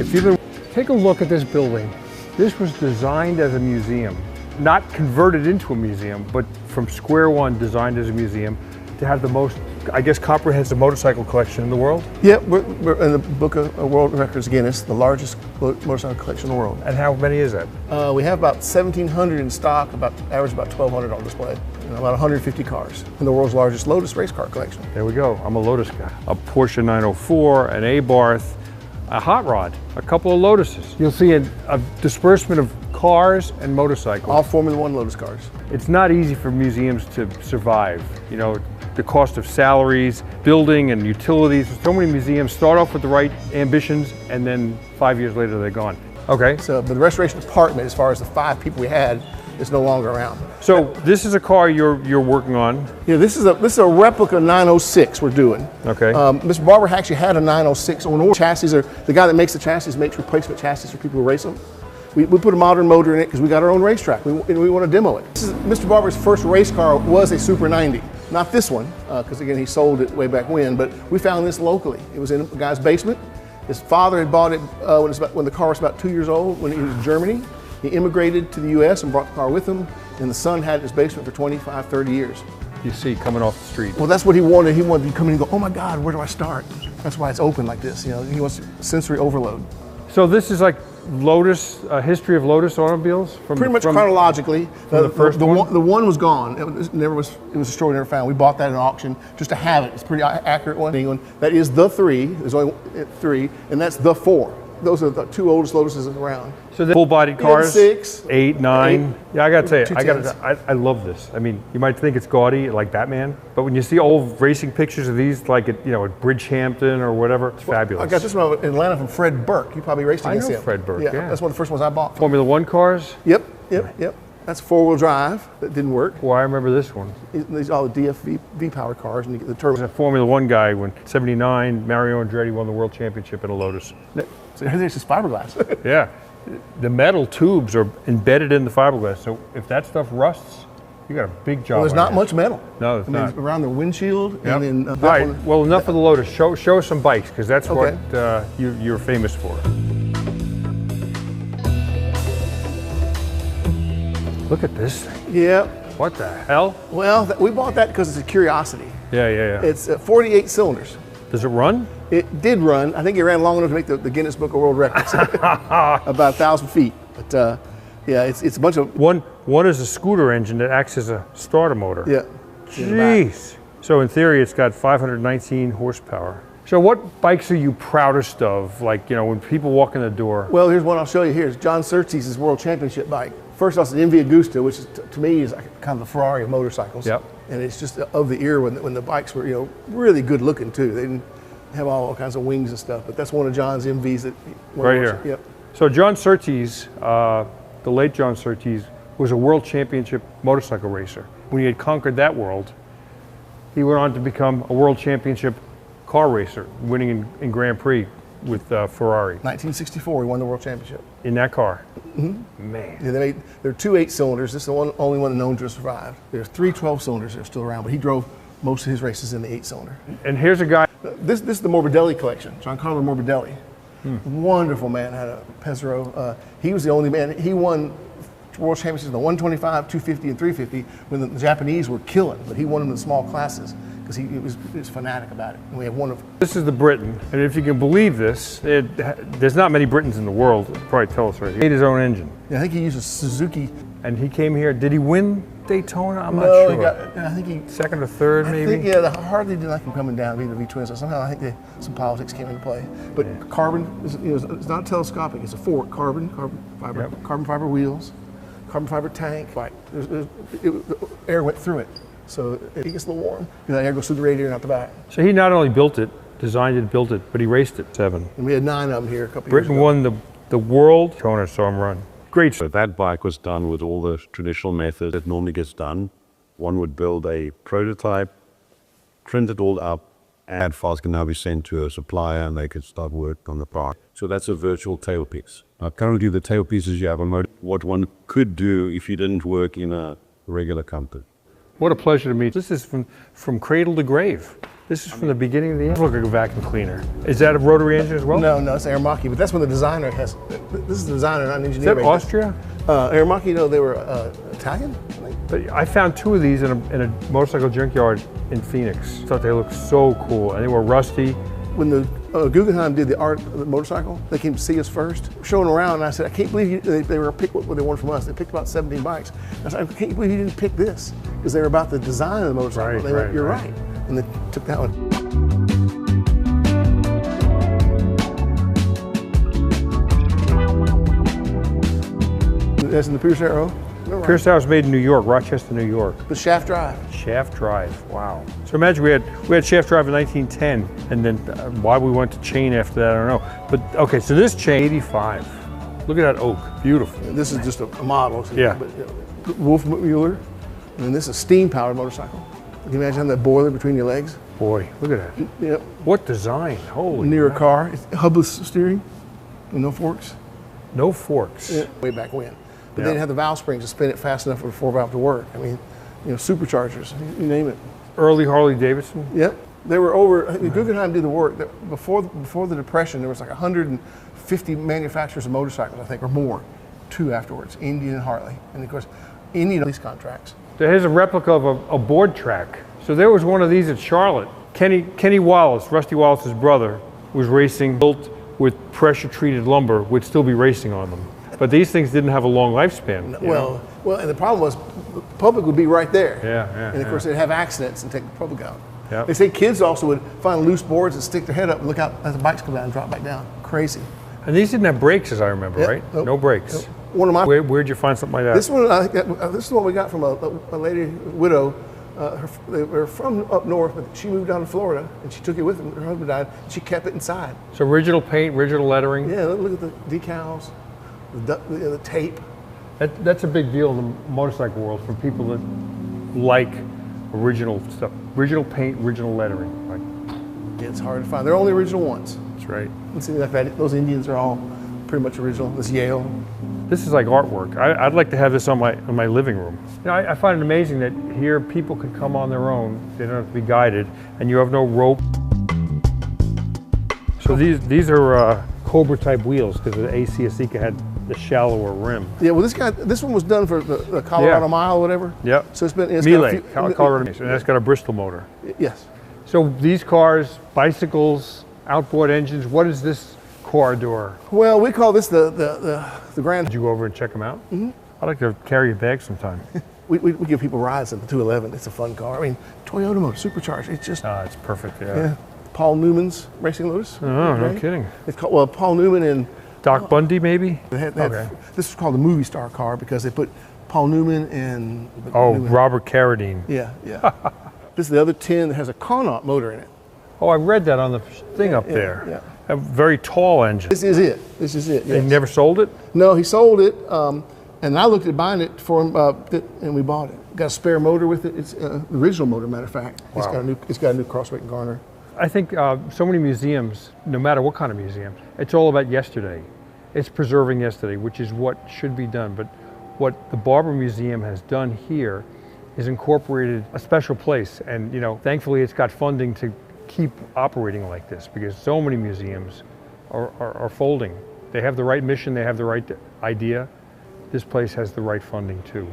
If you can take a look at this building, this was designed as a museum, not converted into a museum, but from square one designed as a museum to have the most, I guess, comprehensive motorcycle collection in the world. Yeah, we're in the Book of World Records Guinness, the largest motorcycle collection in the world. And how many is that? We have about 1,700 in stock, average about 1,200 on display, and about 150 cars. And the world's largest Lotus race car collection. There we go. I'm a Lotus guy. A Porsche 904, an Abarth, a hot rod, a couple of Lotuses. You'll see a disbursement of cars and motorcycles. All Formula One Lotus cars. It's not easy for museums to survive. You know, the cost of salaries, building and utilities. So many museums start off with the right ambitions and then 5 years later they're gone. Okay. So the restoration department, as far as the 5 people we had, is no longer around. So this is a car you're working on. Yeah, this is a replica 906 we're doing. Okay. Mr. Barber actually had a 906 on chassis. The guy that makes the chassis makes replacement chassis for people who race them. We put a modern motor in it because we got our own racetrack. We want to demo it. Mr. Barber's first race car was a Super 90. Not this one, because again, he sold it way back when, but we found this locally. It was in a guy's basement. His father had bought it when the car was about 2 years old, when he was in Germany. He immigrated to the US and brought the car with him, and the son had it in his basement for 25, 30 years. You see coming off the street. Well, that's what he wanted. He wanted to come in and go, oh my God, where do I start? That's why it's open like this. You know, he wants sensory overload. So this is like Lotus, a history of Lotus automobiles? Pretty much chronologically. The first one? The one was gone. It was destroyed, never found. We bought that at an auction just to have it. It's a pretty accurate one. That is the 3. There's only 3, and that's the 4. Those are the 2 oldest Lotuses around. So the full-bodied cars, 6, 8, 9. Yeah, I gotta tell you, 210s. I love this. I mean, you might think it's gaudy, like Batman, but when you see old racing pictures of these, like at Bridgehampton or whatever, it's fabulous. I got this one in Atlanta from Fred Burke. You probably raced against him. I know Fred Burke, yeah. That's one of the first ones I bought. Formula One cars? Yep. That's 4-wheel drive. That didn't work. Well, I remember this one. These are all the DFV V-powered cars, and you get the turbo. I was a Formula One guy when '79, Mario Andretti won the world championship in a Lotus. So this is fiberglass. Yeah. The metal tubes are embedded in the fiberglass, so if that stuff rusts, you got a big job. Well, there's not much metal. No, it's not. Around the windshield. Yep. And then all right, well, enough of the Lotus. Show us some bikes, because that's what you're famous for. Look at this thing. Yeah. What the hell? Well, we bought that because it's a curiosity. Yeah. It's 48 cylinders. Does it run? It did run. I think it ran long enough to make the Guinness Book of World Records. About 1,000 feet. But yeah, it's a bunch of... One is a scooter engine that acts as a starter motor. Yeah. Jeez. So in theory, it's got 519 horsepower. So what bikes are you proudest of? Like, when people walk in the door? Well, here's one I'll show you here. It's John Surtees' World Championship bike. First off, it's an MV Agusta, which is, to me is kind of the Ferrari of motorcycles. Yep. And it's just of the era when the bikes were, really good looking too. They didn't have all kinds of wings and stuff, but that's one of John's MVs that... Right here. Yep. So John Surtees, the late John Surtees, was a world championship motorcycle racer. When he had conquered that world, he went on to become a world championship car racer, winning in Grand Prix with Ferrari. 1964, he won the world championship. In that car? Mm-hmm. Man. Yeah, there are 2 8-cylinders. This is the only one known to have survived. There's 3 12-cylinders that are still around, but he drove most of his races in the 8-cylinder. And here's a guy. This is the Morbidelli collection, Giancarlo Morbidelli. Wonderful man, had a Pesaro. He was the only man, he won world championships in the 125, 250, and 350 when the Japanese were killing, but he won them in the small classes because he was fanatic about it. And we have one of... This is the Briton, and if you can believe this, there's not many Britons in the world. Probably tell us right. He made his own engine. Yeah, I think he used a Suzuki. And he came here. Did he win Daytona? I'm not No, sure. I think he... Second or third, maybe? The Harley didn't like him coming down being the V-twins. So somehow I think some politics came into play. But carbon, it's not telescopic. It's a fork. Carbon fiber, carbon fiber wheels, carbon fiber tank. Air went through it. So it gets a little warm. The air goes through the radiator and out the back. So he not only built it, designed it, built it, but he raced it 7. And we had 9 of them here a couple years ago. Britain won the world. Daytona saw him run. Great. So that bike was done with all the traditional methods that normally gets done. One would build a prototype, print it all up, and files can now be sent to a supplier and they could start work on the part. So that's a virtual tailpiece. Now currently the tailpieces you have on motor, what one could do if you didn't work in a regular company. What a pleasure to meet. This is from cradle to grave. This is from the beginning of the end. Look like a vacuum cleaner. Is that a rotary engine as well? No, it's Aramaki, but that's when the designer has. This is the designer, not an engineer. Is that Austria? Aramaki, you know, they were Italian. I think. But I found 2 of these in a motorcycle junkyard in Phoenix. Thought they looked so cool, and they were rusty. When the Guggenheim did the art of the motorcycle, they came to see us first, showing around, and I said, I can't believe they were pick what they wanted from us. They picked about 17 bikes. I said, I can't believe you didn't pick this, because they were about the design of the motorcycle. Right, they went, you're right. And they took that one. That's in the Pierce Arrow. Pierce Arrow was made in New York, Rochester, New York. The shaft drive. Shaft drive, wow. So imagine we had shaft drive in 1910, and then why we went to chain after that, I don't know. But okay, so this chain, 85. Look at that oak, beautiful. And this is just a model. So, Yeah. But, Wolf Mueller, and this is a steam-powered motorcycle. Can you imagine having that boiler between your legs? Boy, look at that. Yep. What design, holy. Near a crap. car, it's hubless steering, with no forks. No forks. Yeah. Way back when. But Yeah. they didn't have the valve springs to spin it fast enough for the 4-valve to work. I mean, you know, superchargers, you name it. Early Harley Davidson. Yep. They were over, Guggenheim did the work. Before the Depression, there was like 150 manufacturers of motorcycles, I think, or more. 2 afterwards, Indian and Harley. And of course, Indian lease contracts. Here's a replica of a board track. So there was one of these at Charlotte. Kenny Wallace, Rusty Wallace's brother, was racing, built with pressure-treated lumber, would still be racing on them. But these things didn't have a long lifespan. Well, and the problem was, the public would be right there. Yeah. And of course, they'd have accidents and take the public out. Yep. They say kids also would find loose boards and stick their head up and look out as the bikes come down and drop back down. Crazy. And these didn't have brakes, as I remember, Yep. right? Nope. No brakes. Nope. One of my. Where'd you find something like that? This one, this is the one we got from a lady, widow. They were from up north, but she moved down to Florida and she took it with her. Her husband died. She kept it inside. So original paint, original lettering. Yeah, look at the decals, the tape. That's a big deal in the motorcycle world for people that like original stuff. Original paint, original lettering. Like, Yeah, it's hard to find. They're only original ones. that's right. Let's see, those Indians are all pretty much original. This Yale. This is like artwork. I'd like to have this on my living room. You know, I find it amazing that here people can come on their own. They don't have to be guided, and you have no rope. So these are Cobra type wheels because the AC Asica had the shallower rim. Yeah, well, this one was done for the Colorado Yeah. Mile or whatever. Yep. So it's got a Melee, few- Colorado, and that's got a Bristol motor. Yes. So these cars, bicycles, outboard engines. What is this corridor? Well, we call this the Grand. Did you go over and check them out? Mm-hmm. I'd like to carry a bag sometime. We give people rides in the 211. It's a fun car. I mean, Toyota motor, supercharged. It's just It's perfect. yeah. Paul Newman's Racing Lotus. Oh, no Okay. kidding. It's called Paul Newman and Doc Bundy, maybe? okay. This is called the movie star car because they put Paul Newman and Robert Carradine. Yeah. This is the other 10 that has a Connaught motor in it. Oh, I read that on the thing up there. Yeah. A very tall engine. This is it. They Yes. never sold it? No, he sold it, and I looked at buying it for him, and we bought it. Got a spare motor with it. It's the original motor, matter of fact. Wow. It's got a new crossweight and garner. I think so many museums, no matter what kind of museum, it's all about yesterday. It's preserving yesterday, which is what should be done. But what the Barber Museum has done here is incorporated a special place. And thankfully it's got funding to keep operating like this because so many museums are folding. They have the right mission, they have the right idea. This place has the right funding too.